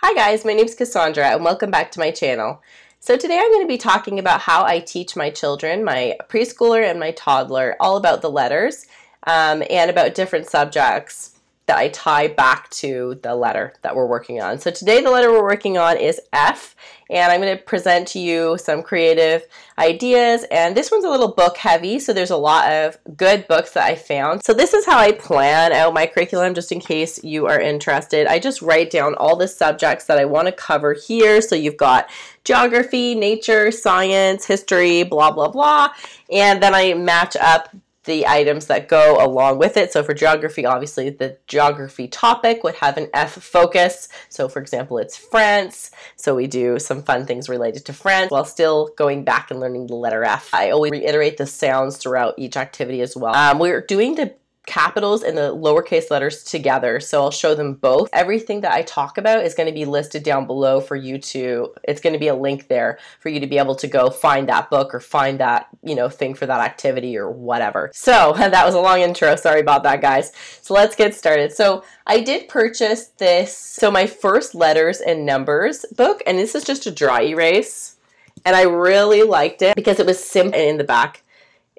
Hi guys, my name is Cassandra and welcome back to my channel. So today I'm going to be talking about how I teach my children, my preschooler and my toddler, all about the letters and about different subjects that I tie back to the letter that we're working on. So today the letter we're working on is F, and I'm going to present to you some creative ideas, and this one's a little book heavy, so there's a lot of good books that I found. So this is how I plan out my curriculum, just in case you are interested. I just write down all the subjects that I want to cover here. So you've got geography, nature, science, history, blah, blah, blah, and then I match up the items that go along with it. So for geography, obviously the geography topic would have an F focus. So for example, it's France. So we do some fun things related to France while still going back and learning the letter F. I always reiterate the sounds throughout each activity as well. We're doing the capitals and the lowercase letters together, so I'll show them both. Everything that I talk about is going to be listed down below for you to, it's going to be a link there for you to be able to go find that book or find that, thing for that activity or whatever. So that was a long intro, sorry about that guys. So let's get started. So I did purchase this, so my first letters and numbers book, and this is just a dry erase, and I really liked it because it was simple. And in the back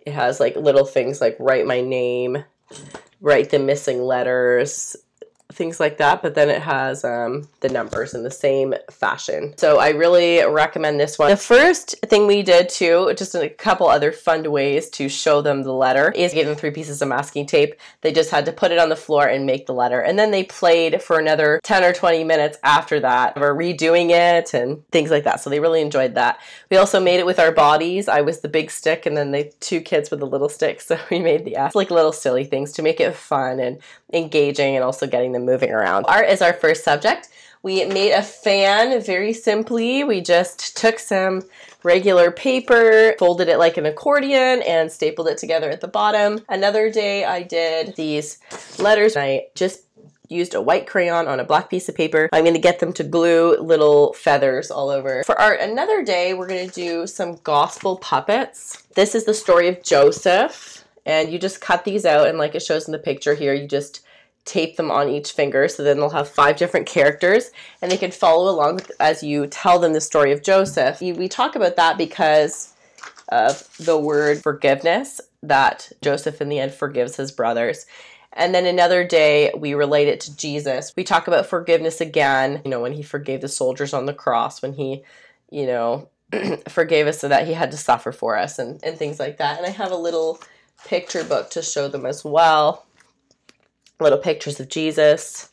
it has like little things like write my name, write the missing letters, things like that, but then it has the numbers in the same fashion. So I really recommend this one. The first thing we did too, just a couple other fun ways to show them the letter, is give them 3 pieces of masking tape. They just had to put it on the floor and make the letter. And then they played for another 10 or 20 minutes after that. We're redoing it and things like that. So they really enjoyed that. We also made it with our bodies. I was the big stick and then the 2 kids with the little stick. So we made the F, like little silly things to make it fun and engaging and also getting them moving around. Art is our first subject. We made a fan very simply. We just took some regular paper, folded it like an accordion, and stapled it together at the bottom. Another day I did these letters. I just used a white crayon on a black piece of paper. I'm going to get them to glue little feathers all over. For art, another day we're going to do some gospel puppets. This is the story of Joseph. And you just cut these out, and like it shows in the picture here, you just tape them on each finger, so then they'll have 5 different characters, and they can follow along as you tell them the story of Joseph. We talk about that because of the word forgiveness, that Joseph in the end forgives his brothers. And then another day, we relate it to Jesus. We talk about forgiveness again, when he forgave the soldiers on the cross, when he, forgave us so that he had to suffer for us and things like that. And I have a little picture book to show them as well. Little pictures of Jesus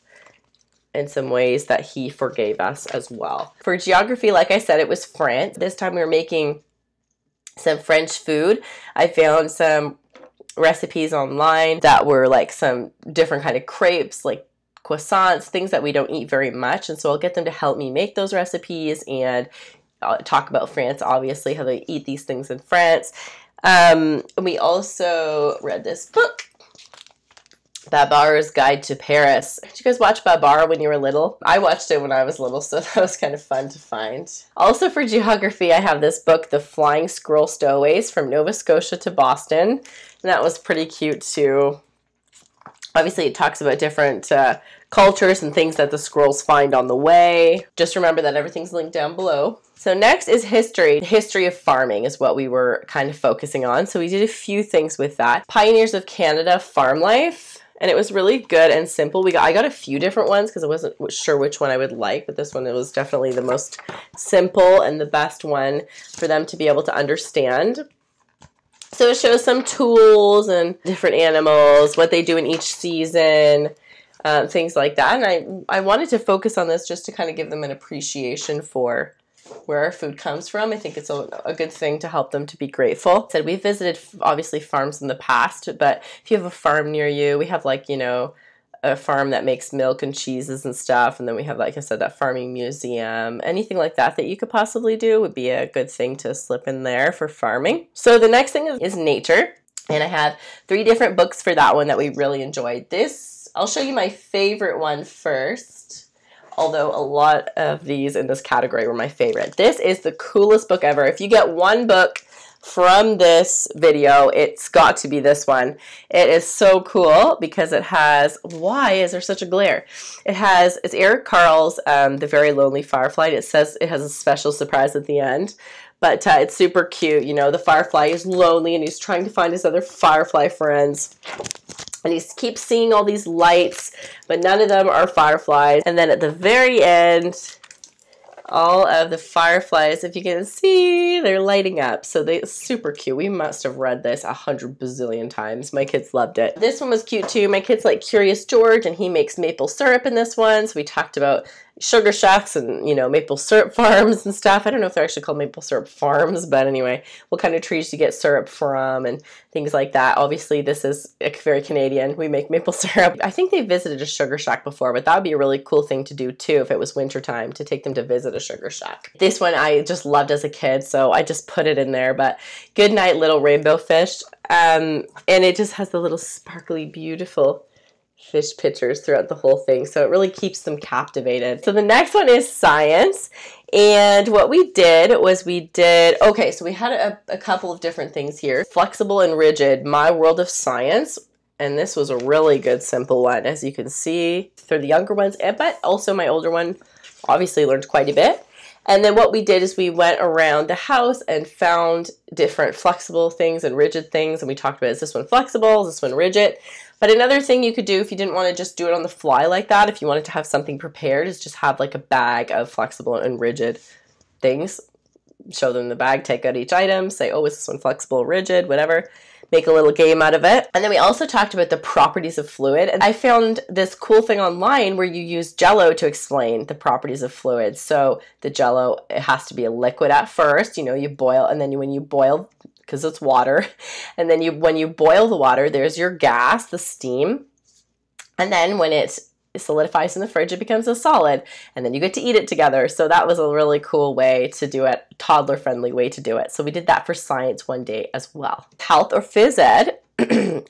and some ways that he forgave us as well. For geography, like I said, it was France. This time we were making some French food. I found some recipes online that were like some different kind of crepes, like croissants, things that we don't eat very much. And so I'll get them to help me make those recipes and talk about France, obviously, how they eat these things in France. We also read this book, Babar's Guide to Paris. Did you guys watch Babar when you were little? I watched it when I was little, so that was kind of fun to find. Also for geography, I have this book, The Flying Squirrel Stowaways from Nova Scotia to Boston. And that was pretty cute too. Obviously, it talks about different cultures and things that the squirrels find on the way. Just remember that everything's linked down below. So next is history. The history of farming is what we were kind of focusing on. So we did a few things with that. Pioneers of Canada Farm Life. And it was really good and simple. I got a few different ones because I wasn't sure which one I would like, but this one, it was definitely the most simple and the best one for them to be able to understand. So it shows some tools and different animals, what they do in each season, things like that. And I wanted to focus on this just to kind of give them an appreciation for where our food comes from. I think it's a good thing to help them to be grateful. So we've visited obviously farms in the past, but if you have a farm near you, we have like, a farm that makes milk and cheeses and stuff. And then we have, like I said, that farming museum. Anything like that you could possibly do would be a good thing to slip in there for farming. So the next thing is nature. And I have 3 different books for that one that we really enjoyed. I'll show you my favorite one first. Although a lot of these in this category were my favorite. This is the coolest book ever. If you get one book from this video, it's got to be this one. It is so cool because it has, why is there such a glare? It's Eric Carle's The Very Lonely Firefly. It says it has a special surprise at the end. But it's super cute. You know, the firefly is lonely and he's trying to find his other firefly friends. And he keeps seeing all these lights, but none of them are fireflies. And then at the very end, all of the fireflies, if you can see, they're lighting up. So it's super cute. We must have read this 100 bazillion times. My kids loved it. This one was cute too. My kids like Curious George, and he makes maple syrup in this one. So we talked about sugar shacks and, you know, maple syrup farms and stuff. I don't know if they're actually called maple syrup farms, but anyway, what kind of trees you get syrup from and things like that. Obviously, this is very Canadian. We make maple syrup. I think they visited a sugar shack before, but that would be a really cool thing to do too if it was wintertime, to take them to visit a sugar shack. This one I just loved as a kid, so I just put it in there. But Good Night Little Rainbow Fish, and it just has the little sparkly, beautiful fish pictures throughout the whole thing, so it really keeps them captivated. So the next one is science, and what we did was okay, so we had a couple of different things here. Flexible and rigid, My World of Science, and this was a really good simple one, as you can see, for the younger ones, but also my older one obviously learned quite a bit. And then what we did is we went around the house and found different flexible things and rigid things, and we talked about, is this one flexible, is this one rigid? But another thing you could do if you didn't want to just do it on the fly like that, if you wanted to have something prepared, is just have like a bag of flexible and rigid things. Show them the bag, take out each item, say, oh, is this one flexible, rigid, whatever. Make a little game out of it. And then we also talked about the properties of fluid. And I found this cool thing online where you use Jell-O to explain the properties of fluids. So the Jell-O, it has to be a liquid at first. You know, you boil, and then when you boil, because it's water, and then when you boil the water, there's your gas, the steam. And then when it solidifies in the fridge, it becomes a solid, and then you get to eat it together. So that was a really cool way to do it, toddler-friendly way to do it. So we did that for science one day as well. Health or phys ed,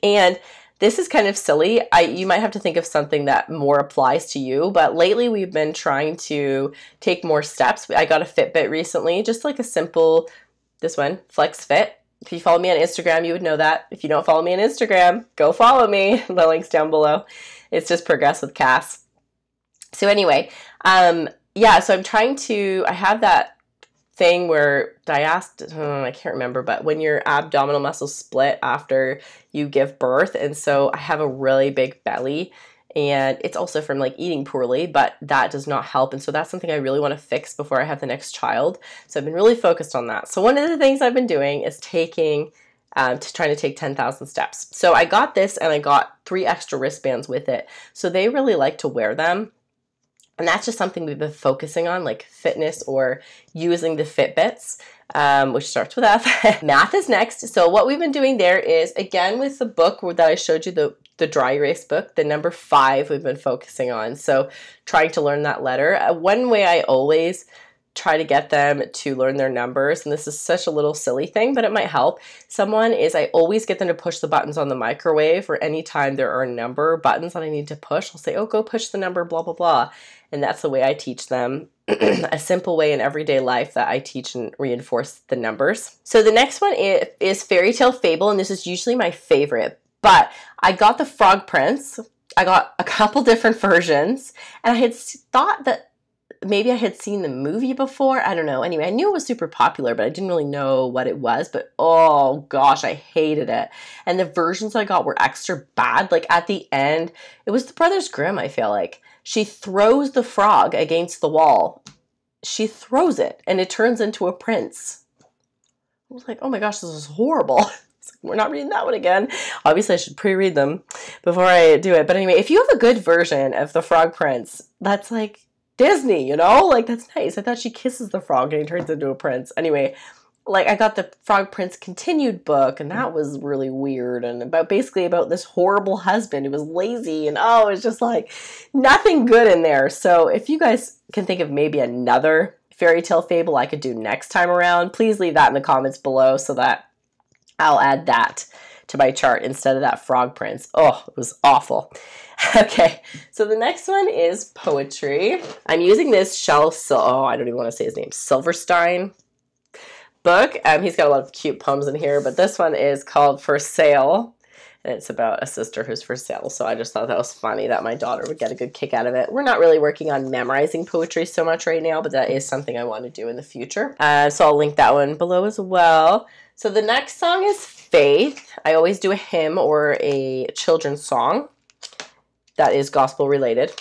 and this is kind of silly. You might have to think of something that more applies to you, but lately we've been trying to take more steps. I got a Fitbit recently, just like a simple, this one, Flex Fit. If you follow me on Instagram, you would know that. If you don't follow me on Instagram, go follow me. The link's down below. It's just Progress with Cass. So anyway, yeah, so I have that thing where I can't remember, but when your abdominal muscles split after you give birth, and so I have a really big belly, and it's also from like eating poorly, but that does not help. And so that's something I really want to fix before I have the next child. So I've been really focused on that. So one of the things I've been doing is trying to take 10,000 steps. So I got this, and I got 3 extra wristbands with it. So they really like to wear them. And that's just something we've been focusing on, like fitness or using the Fitbits, which starts with F. Math is next. So what we've been doing there is, again, with the book that I showed you, the dry erase book, the number 5 we've been focusing on. So trying to learn that letter. One way I always try to get them to learn their numbers, and this is such a little silly thing, but it might help someone, is I always get them to push the buttons on the microwave, or anytime there are number buttons that I need to push, I'll say, oh, go push the number, blah, blah, blah. And that's the way I teach them, a simple way in everyday life that I teach and reinforce the numbers. So the next one is Fairy Tale Fable, and this is usually my favorite, but I got the Frog Prince. I got a couple different versions, and I had thought that maybe I had seen the movie before. I don't know. Anyway, I knew it was super popular, but I didn't really know what it was. But oh gosh, I hated it. And the versions I got were extra bad. Like at the end, it was the Brothers Grimm, I feel like. She throws the frog against the wall. She throws it, and it turns into a prince. I was like, oh my gosh, this is horrible. We're not reading that one again. Obviously, I should pre-read them before I do it. But anyway, if you have a good version of the Frog Prince, that's like Disney, you know? Like, that's nice. I thought she kisses the frog and he turns into a prince. Anyway, like, I got the Frog Prince continued book, and that was really weird, and basically about this horrible husband who was lazy, and oh, it's just like nothing good in there. So if you guys can think of maybe another fairy tale fable I could do next time around, please leave that in the comments below so that I'll add that to my chart instead of that Frog Prince. Oh, it was awful. Okay, so the next one is poetry. I'm using this I don't even want to say his name, Silverstein book. He's got a lot of cute poems in here, but this one is called For Sale. And it's about a sister who's for sale. So I just thought that was funny that my daughter would get a good kick out of it. We're not really working on memorizing poetry so much right now, but that is something I want to do in the future. So I'll link that one below as well. So the next song is Faith. I always do a hymn or a children's song that is gospel related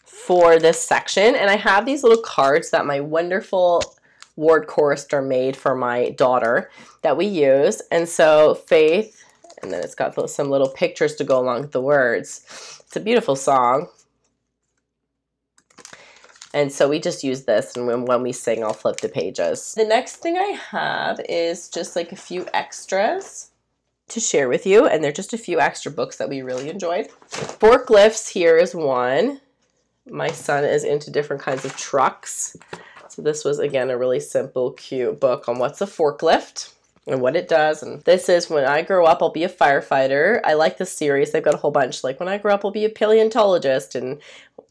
for this section. And I have these little cards that my wonderful ward chorister made for my daughter that we use. And so Faith, and then it's got some little pictures to go along with the words. It's a beautiful song. And so we just use this, and when we sing, I'll flip the pages. The next thing I have is just like a few extras to share with you, and they're just a few extra books that we really enjoyed. Forklifts here is one. My son is into different kinds of trucks. So this was, again, a really simple, cute book on what's a forklift and what it does. And this is When I Grow Up, I'll Be a Firefighter. I like this series. They've got a whole bunch, like When I Grow Up, I'll Be a Paleontologist and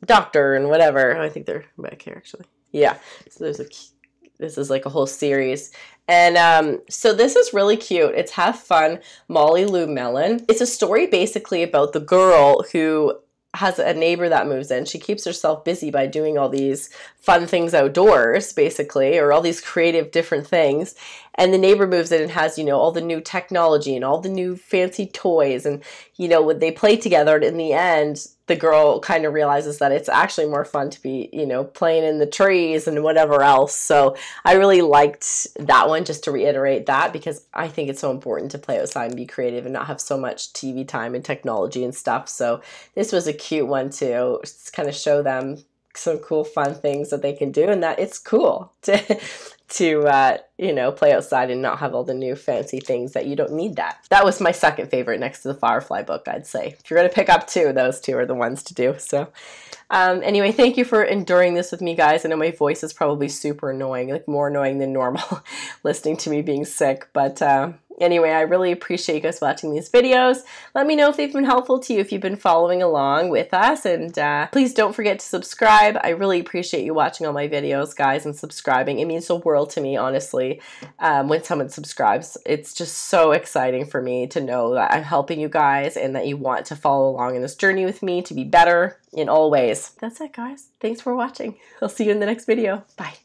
Doctor and whatever. I think they're back here, actually. Yeah, so this is like a whole series. And so this is really cute. It's Have Fun, Molly Lou Mellon. It's a story basically about the girl who has a neighbor that moves in. She keeps herself busy by doing all these fun things outdoors, basically, or all these creative different things. And the neighbor moves in and has, you know, all the new technology and all the new fancy toys. And, you know, when they play together, and in the end, the girl kind of realizes that it's actually more fun to be, you know, playing in the trees and whatever else. So I really liked that one, just to reiterate that, because I think it's so important to play outside and be creative and not have so much TV time and technology and stuff. So this was a cute one to just kind of show them some cool, fun things that they can do, and that it's cool to you know, play outside and not have all the new fancy things that you don't need that. That was my second favorite next to the Firefly book, I'd say. If you're going to pick up two, those two are the ones to do. So anyway, thank you for enduring this with me, guys. I know my voice is probably super annoying, like more annoying than normal, listening to me being sick. But anyway, I really appreciate you guys watching these videos. Let me know if they've been helpful to you, if you've been following along with us. And please don't forget to subscribe. I really appreciate you watching all my videos, guys, and subscribing. It means the world to me, honestly, when someone subscribes. It's just so exciting for me to know that I'm helping you guys and that you want to follow along in this journey with me to be better in all ways. That's it, guys. Thanks for watching. I'll see you in the next video. Bye.